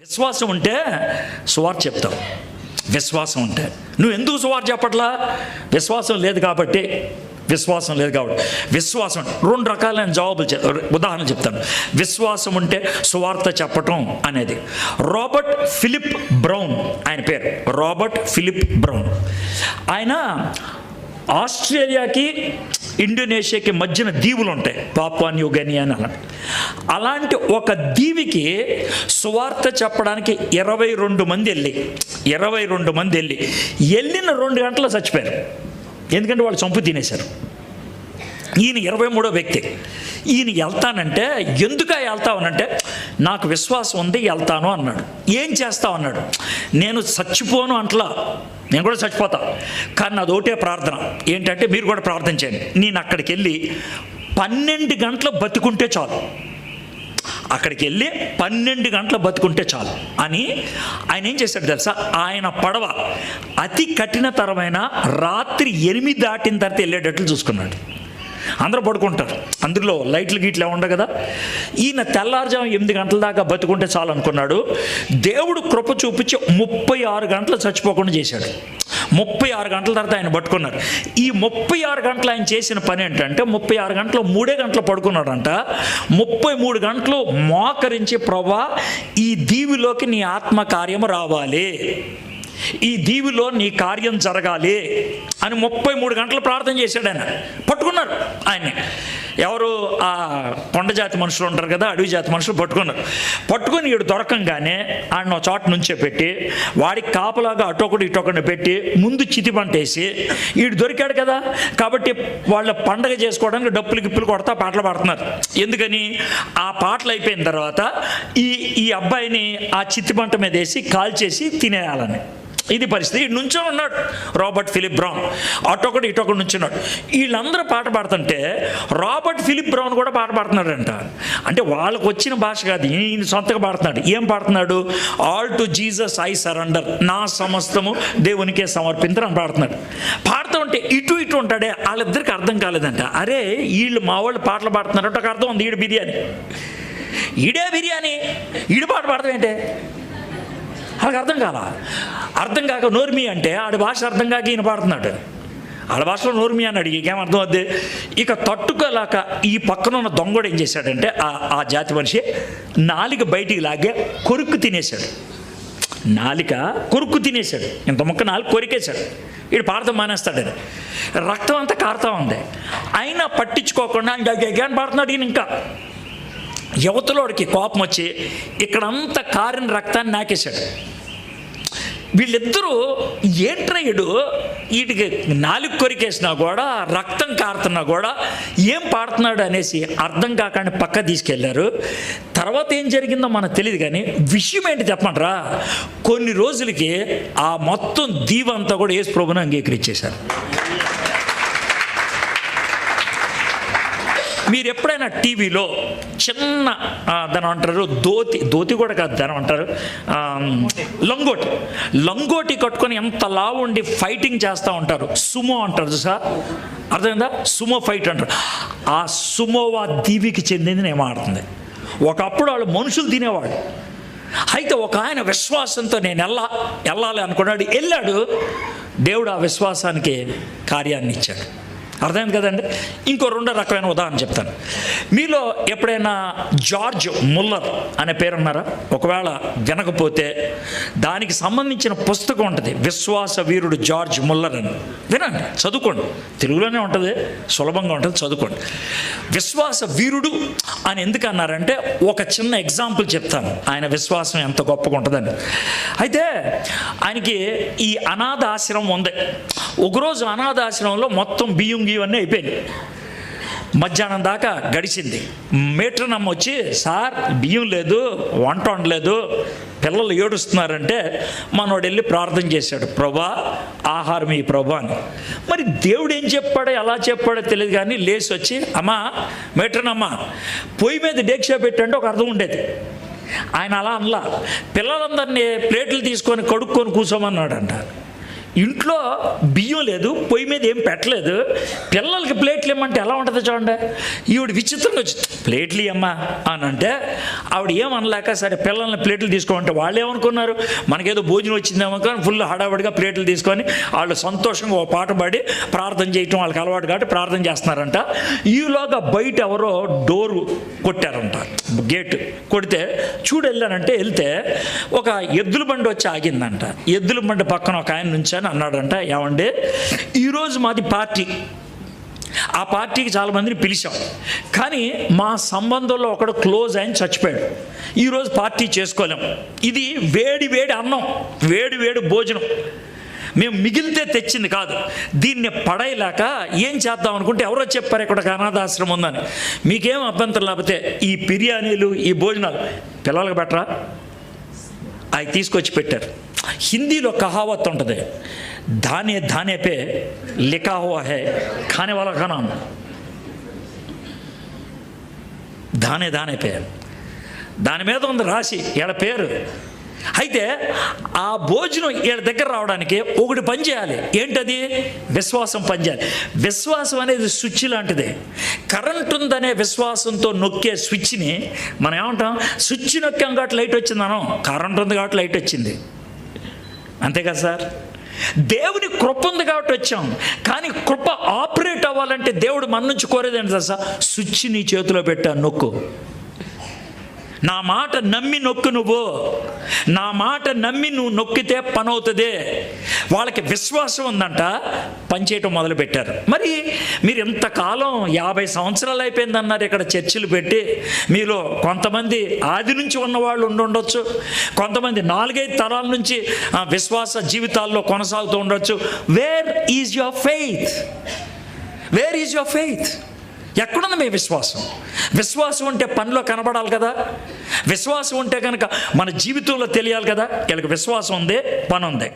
విశ్వాసం ఉంటే సువార్త చెప్తావు. విశ్వాసం ఉంటే నువ్వు ఎందుకు సువార్త చెప్పట్లా? విశ్వాసం లేదు కాబట్టి. విశ్వాసం రెండు రకాలైన జవాబులు ఉదాహరణ చెప్తాను. విశ్వాసం ఉంటే సువార్త చెప్పటం అనేది. రాబర్ట్ ఫిలిప్ బ్రౌన్, ఆయన పేరు రాబర్ట్ ఫిలిప్ బ్రౌన్. ఆయన ఆస్ట్రేలియాకి ఇండోనేషియాకి మధ్యన దీవులు ఉంటాయి, పాపువా న్యూ గిని అని. అలాంటి ఒక దీవికి సువార్త చెప్పడానికి 22 మంది వెళ్ళి వెళ్ళిన 2 గంటలు చచ్చిపోయారు. ఎందుకంటే వాళ్ళు చంపు తినేశారు. ఈయన 23వ వ్యక్తి. ఈయన వెళ్తానంటే, ఎందుకు వెళ్తావనంటే, నాకు విశ్వాసం ఉంది వెళ్తాను అన్నాడు. ఏం చేస్తావు అన్నాడు. నేను చచ్చిపోను అంటలా, నేను కూడా చచ్చిపోతా, కానీ నాది ఒకటే ప్రార్థన ఏంటంటే, మీరు కూడా ప్రార్థన చేయండి, నేను అక్కడికి వెళ్ళి 12 గంటలు బతుకుంటే చాలు, అక్కడికి వెళ్ళి 12 గంటలు బతుకుంటే చాలు అని ఆయన ఏం చేశాడు తెలుసా? ఆయన పడవ అతి కఠినతరమైన రాత్రి 8 దాటిన తర్వాత వెళ్ళేటట్లు చూసుకున్నాడు. అందరూ పడుకుంటారు, అందులో లైట్లు గీట్లు ఉండవు కదా. ఈయన తెల్లారుజాము 8 గంటల దాకా బతుకుంటే చాలు అనుకున్నాడు. దేవుడు కృప చూపించి 36 గంటలు చచ్చిపోకుండా చేశాడు. 36 గంటల తర్వాత ఆయన పట్టుకున్నారు. ఈ 36 గంటలు ఆయన చేసిన పని ఏంటంటే, 36 గంటలు 3 గంటలు పడుకున్నాడంట. 33 గంటలు మోకరించి, ప్రభా ఈ దీవిలోకి నీ ఆత్మ కార్యము రావాలి, ఈ దీవిలో నీ కార్యం జరగాలి అని 33 గంటలు ప్రార్థన చేశాడు. ఆయన పట్టుకున్నారు. ఆయన్ని ఎవరు? ఆ కొండ జాతి మనుషులు ఉంటారు కదా, అడవి జాతి మనుషులు పట్టుకొని వీడు దొరకంగానే ఆయన చోట నుంచే పెట్టి, వాడికి కాపలాగా అటొకటి ఇటొకటి పెట్టి, ముందు చితిబంటేసి, వీడు దొరికాడు కదా కాబట్టి వాళ్ళ పండగ చేసుకోవడానికి డప్పులు గిప్పులు కొడతా పాటలు పాడుతున్నారు. ఎందుకని? ఆ పాటలు అయిపోయిన తర్వాత ఈ అబ్బాయిని ఆ చితిబంట మీద వేసి కాల్చేసి తినేయాలని. ఇది పరిస్థితి. ఇటు నుంచొని ఉన్నాడు రాబర్ట్ ఫిలిప్ బ్రౌన్, అటొకటి ఇటొకటి నుంచున్నాడు. వీళ్ళందరూ పాట పాడుతుంటే రాబర్ట్ ఫిలిప్ బ్రౌన్ కూడా పాట పాడుతున్నాడంట. అంటే వాళ్ళకు వచ్చిన భాష కాదు, ఈయన సొంతగా పాడుతున్నాడు. ఏం పాడుతున్నాడు? All to Jesus I surrender, నా సమస్తము దేవునికే సమర్పించరు అని పాడుతున్నాడు. పాడుతూ ఉంటే ఇటు ఉంటాడే, వాళ్ళిద్దరికి అర్థం కాలేదంట. అరే వీళ్ళు మా వాళ్ళు పాటలు పాడుతున్నారంటే ఒక అర్థం ఉంది, ఈడు బిర్యానీ, ఈడు పాట పాడతాం ఏంటే? వాళ్ళకి అర్థం కాక నోర్మి అంటే ఆడి భాష అర్థం కాక ఈయన పాడుతున్నాడు. ఆడ భాషలో నోర్మి అన్నాడు, ఇంకేం అర్థం అవుద్ది? ఇక తట్టుకోలేక ఈ పక్కన ఉన్న దొంగడు ఏం చేశాడంటే, ఆ జాతి మనిషి నాలిక బయటికి లాగే కొరుక్కు తినేశాడు. ఇంత ముక్క నాలుగు కొరికేశాడు. వీడు పాడతాం మానేస్తాడని. రక్తం అంతా కారుతా ఉంది, అయినా పట్టించుకోకుండా అని పాడుతున్నాడు. ఈయన ఇంకా యువతలోడికి కోపం వచ్చి ఇక్కడంతా కారిన రక్తాన్ని నాకేశాడు. వీళ్ళిద్దరూ ఏంట్రయ్యుడు, వీటికి నాలుగు కొరికేసినా కూడా రక్తం కారుతున్నా కూడా ఏం పాడుతున్నాడు అనేసి అర్థం కాకుండా పక్క తీసుకెళ్లారు. తర్వాత ఏం జరిగిందో మనకు తెలియదు, కానీ విషయం ఏంటి చెప్పమంటారా? కొన్ని రోజులకి ఆ మొత్తం దీవంతా కూడా యేసు ప్రభువుని అంగీకరించేశారు. మీరు ఎప్పుడైనా టీవీలో చిన్న దాని అంటారు ధోతి కూడా కాదు, దాని అంటారు లంగోటి కట్టుకొని ఎంత లావు ఉండి ఫైటింగ్ చేస్తూ ఉంటారు, సుమో అంటారు సార్, అర్థమైందా? సుమో ఫైట్ అంటారు. ఆ సుమోవా దీవికి చెందింది ఏమో ఆడుతుంది. ఒకప్పుడు వాళ్ళు మనుషులు తినేవాడు. అయితే ఒక ఆయన విశ్వాసంతో నేను వెళ్ళాలి అనుకున్నాడు, వెళ్ళాడు. దేవుడు ఆ విశ్వాసానికి కార్యాన్ని ఇచ్చాడు. అర్థమైంది కదండి. ఇంకో 2 రకమైన ఉదాహరణ చెప్తాను. మీలో ఎప్పుడైనా జార్జ్ ముల్లర్ అనే పేరున్నారా? ఒకవేళ వినకపోతే దానికి సంబంధించిన పుస్తకం ఉంటుంది, విశ్వాస వీరుడు జార్జ్ ముల్లర్ అని. వినండి, చదువుకోండి, తెలుగులోనే ఉంటుంది, సులభంగా ఉంటుంది, చదువుకోండి. విశ్వాస వీరుడు అని ఎందుకు అన్నారంటే, ఒక చిన్న ఎగ్జాంపుల్ చెప్తాను ఆయన విశ్వాసం ఎంత గొప్పగా ఉంటుందని. అయితే ఆయనకి ఈ అనాథ ఆశ్రమం ఉంది. ఒకరోజు అనాథ ఆశ్రమంలో మొత్తం బియ్యం ఇవన్నీ అయిపోయింది. మధ్యాహ్నం దాకా గడిచింది. మేట్రనమ్మ వచ్చి, సార్ బియ్యం లేదు, వంట వండలేదు, పిల్లలు ఏడుస్తున్నారంటే మనోడు వెళ్ళి ప్రార్థన చేశాడు, ప్రభా ఆహారం ఈ ప్రభా అని. మరి దేవుడు ఏం చెప్పాడో ఎలా చెప్పాడో తెలియదు, కానీ లేచి వచ్చి, అమ్మా మేట్రనమ్మ పొయ్యి మీద డేక్షా పెట్టంటే ఒక అర్థం ఉండేది. ఆయన అలా అనలా, పిల్లలందరినీ ప్లేట్లు తీసుకొని కడుక్కొని కూర్చోమన్నాడంట. ఇంట్లో బియ్యం లేదు, పొయ్యి మీద ఏం పెట్టలేదు, పిల్లలకి ప్లేట్లు ఇమ్మంటే ఎలా ఉంటుంది చూడండి. ఈవిడ విచిత్రంగా వచ్చి ప్లేట్లు ఇమ్మా అని అంటే ఆవిడ ఏమనలేక సరే పిల్లల్ని ప్లేట్లు తీసుకోమంటే వాళ్ళు ఏమనుకున్నారు, మనకేదో భోజనం వచ్చిందేమో కానీ ఫుల్ హడావుడిగా ప్లేట్లు తీసుకొని వాళ్ళు సంతోషంగా ఓ పాట పాడి ప్రార్థన చేయటం వాళ్ళకి అలవాటు కాబట్టి ప్రార్థన చేస్తున్నారంట. ఈలోగా బయట ఎవరో డోరు కొట్టారంట, గేటు కొడితే వెళ్ళానంటే వెళ్తే ఒక ఎద్దుల బండి వచ్చి ఆగిందంట. ఎద్దుల బండి పక్కన ఒక ఆయన నుంచని అన్నాడంట, ఏమంటే ఈరోజు మాది పార్టీ, ఆ పార్టీకి చాలామందిని పిలిచాం, కానీ మా సంబంధంలో ఒకడు క్లోజ్ అయిన చచ్చిపోయాడు, ఈరోజు పార్టీ చేసుకోలేం. ఇది వేడి వేడి అన్నం, వేడి వేడి భోజనం, మేము మిగిలితే తెచ్చింది కాదు, దీన్ని పడేయలేక ఏం చేద్దాం అనుకుంటే ఎవరో చెప్పారు ఇక్కడ ఒక అనాథాశ్రమం ఉందని. మీకేం అభ్యంతరం లేకపోతే ఈ బిర్యానీలు ఈ భోజనాలు పిల్లలకు పెట్టరా, అవి తీసుకొచ్చి పెట్టారు. హిందీలో కహావత్ ఉంటుంది, దానే దానే పే లిఖా హువా హై ఖానే వాలా కా నామ్, దానే దానే పే, దాని మీద ఉంది రాసి వీళ్ళ పేరు. అయితే ఆ భోజనం వీళ్ళ దగ్గర రావడానికి ఒకటి పని చేయాలి, ఏంటది? విశ్వాసం పనిచేయాలి. విశ్వాసం అనేది స్విచ్ లాంటిది. కరెంట్ ఉందనే విశ్వాసంతో నొక్కే స్విచ్ని మనం ఏమంటాం, స్విచ్ నొక్కాం కాబట్టి లైట్ వచ్చిందనం, కరెంట్ ఉంది కాబట్టి లైట్ వచ్చింది, అంతే కదా సార్. దేవుని కృప ఉంది కాబట్టి వచ్చాం, కానీ కృప ఆపరేట్ అవ్వాలంటే దేవుడు మన నుంచి కోరేదేంటి తెలుసా? స్విచ్ నీ చేతిలో పెట్టా, నొక్కు, నా మాట నమ్మి నొక్కు, నువ్వు నా మాట నమ్మి నువ్వు నొక్కితే పని అవుతుంది. వాళ్ళకి విశ్వాసం ఉందంట, పనిచేయటం మొదలుపెట్టారు. మరి మీరు ఇంతకాలం 50 సంవత్సరాలు అయిపోయిందన్నారు ఇక్కడ చర్చిలు పెట్టి, మీలో కొంతమంది ఆది నుంచి ఉన్నవాళ్ళు ఉండొచ్చు, కొంతమంది 4-5 తరాల నుంచి విశ్వాస జీవితాల్లో కొనసాగుతూ ఉండొచ్చు. Where is your faith? Where is your faith? ఎక్కడుంది మీ విశ్వాసం? విశ్వాసం ఉంటే పనిలో కనబడాలి కదా, విశ్వాసం ఉంటే కనుక మన జీవితంలో తెలియాలి కదా. వీళ్ళకి విశ్వాసం ఉంది, పని ఉంది.